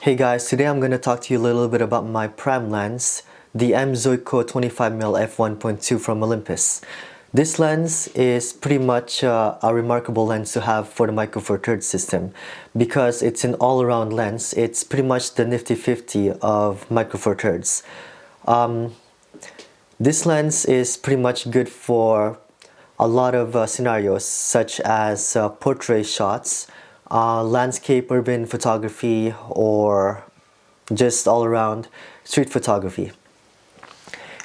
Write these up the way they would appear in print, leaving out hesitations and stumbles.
Hey guys, today I'm going to talk to you a little bit about my prime lens, the M Zuiko 25mm f1.2 from Olympus. This lens is pretty much a remarkable lens to have for the Micro Four Thirds system because it's an all-around lens. It's pretty much the nifty 50 of Micro Four Thirds. This lens is pretty much good for a lot of scenarios such as portrait shots, landscape urban photography, or just all around street photography.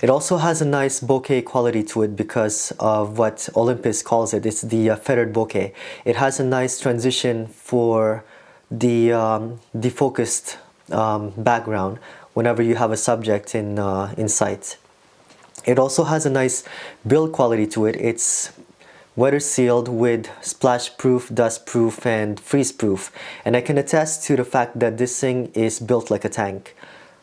It also has a nice bokeh quality to it because of what Olympus calls it. It's the feathered bokeh. It has a nice transition for the defocused background whenever you have a subject in sight. It also has a nice build quality to it. It's weather sealed with splash proof, dust proof, and freeze proof. And I can attest to the fact that this thing is built like a tank.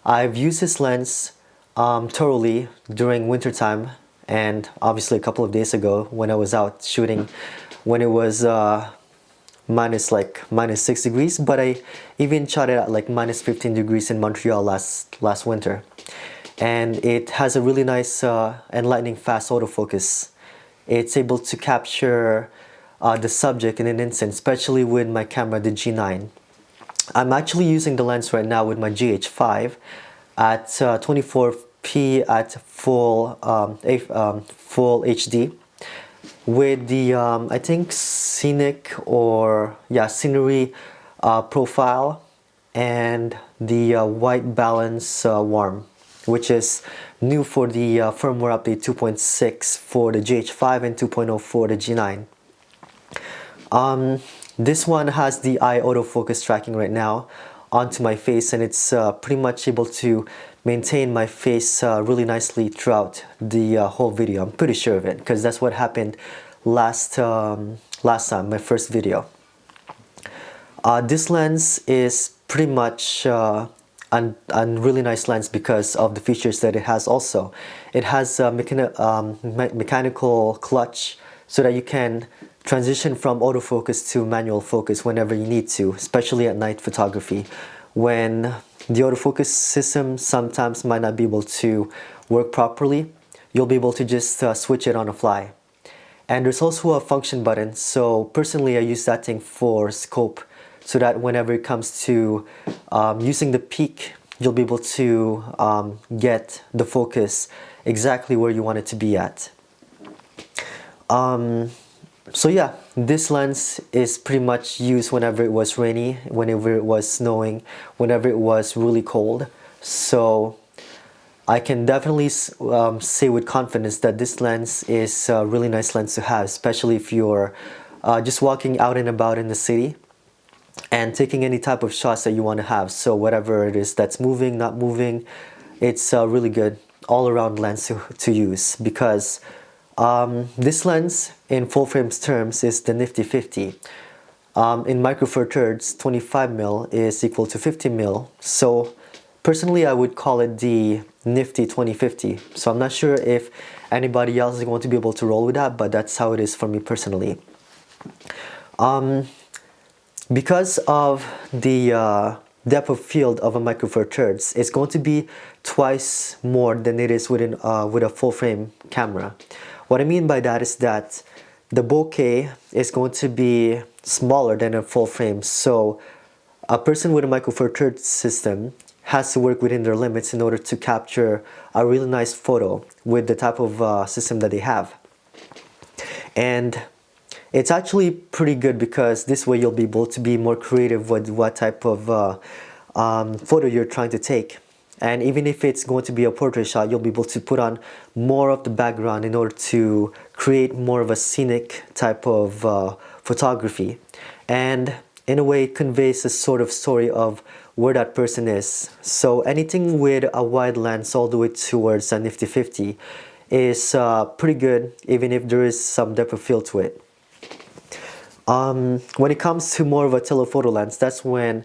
I've used this lens thoroughly during wintertime and obviously a couple of days ago when I was out shooting when it was minus 6 degrees, but I even shot it at like minus 15 degrees in Montreal last winter. And it has a really nice and lightning fast autofocus. It's able to capture the subject in an instant, especially with my camera, the G9. I'm actually using the lens right now with my GH5 at 24p at full HD with the I think scenery profile and the white balance warm, which is new for the firmware update 2.6 for the GH5 and 2.0 for the G9. This one has the eye autofocus tracking right now onto my face, and it's pretty much able to maintain my face really nicely throughout the whole video. I'm pretty sure of it because that's what happened last time, my first video. This lens is pretty much a really nice lens because of the features that it has also. It has a mechanical clutch so that you can transition from autofocus to manual focus whenever you need to, especially at night photography, when the autofocus system sometimes might not be able to work properly. You'll be able to just switch it on the fly. And there's also a function button, so personally I use that thing for scope, so that whenever it comes to using the peak, you'll be able to get the focus exactly where you want it to be at. So yeah, this lens is pretty much used whenever it was rainy, whenever it was snowing, whenever it was really cold. So I can definitely say with confidence that this lens is a really nice lens to have, especially if you're just walking out and about in the city and taking any type of shots that you want to have. So whatever it is that's moving, not moving, it's a really good all-around lens to use because this lens in full frame terms is the nifty 50. In Micro Four Thirds, 25mm is equal to 50mm. So personally I would call it the nifty 2050. So I'm not sure if anybody else is going to be able to roll with that, but that's how it is for me personally. Because of the depth of field of a Micro Four Thirds, it's going to be twice more than it is with a full frame camera. What I mean by that is that the bokeh is going to be smaller than a full frame. So a person with a Micro Four Thirds system has to work within their limits in order to capture a really nice photo with the type of system that they have. And it's actually pretty good because this way you'll be able to be more creative with what type of photo you're trying to take. And even if it's going to be a portrait shot, you'll be able to put on more of the background in order to create more of a scenic type of photography. And in a way, it conveys a sort of story of where that person is. So anything with a wide lens all the way towards a nifty 50 is pretty good, even if there is some depth of field to it. When it comes to more of a telephoto lens, that's when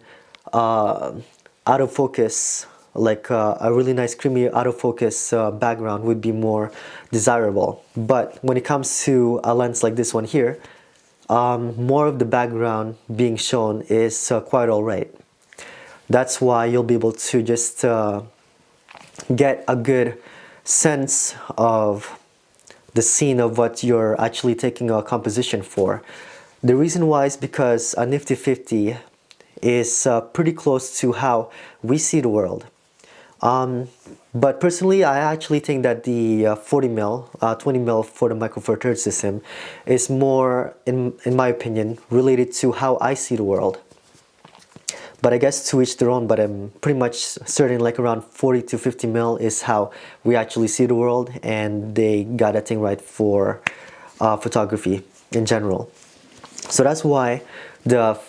autofocus, like a really nice creamy autofocus background would be more desirable. But when it comes to a lens like this one here, more of the background being shown is quite alright. That's why you'll be able to just get a good sense of the scene of what you're actually taking a composition for. The reason why is because a nifty 50 is pretty close to how we see the world. But personally, I actually think that the 40 mil, 20 mil for the Micro Four Thirds system is more, in my opinion, related to how I see the world. But I guess to each their own, but I'm pretty much certain like around 40 to 50 mil is how we actually see the world, and they got that thing right for photography in general. So that's why the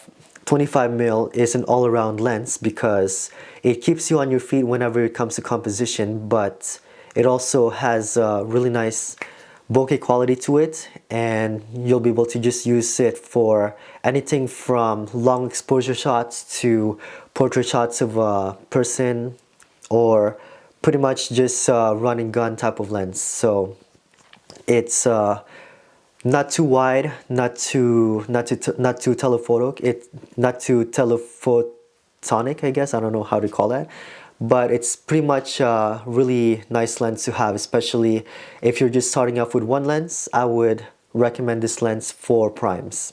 25 mil is an all-around lens, because it keeps you on your feet whenever it comes to composition, but it also has a really nice bokeh quality to it, and you'll be able to just use it for anything from long exposure shots to portrait shots of a person, or pretty much just run and gun type of lens. So it's not too wide, not too telephoto, not too telephotonic, I guess. I don't know how to call that, but it's pretty much a really nice lens to have, especially if you're just starting off with one lens. I would recommend this lens for primes.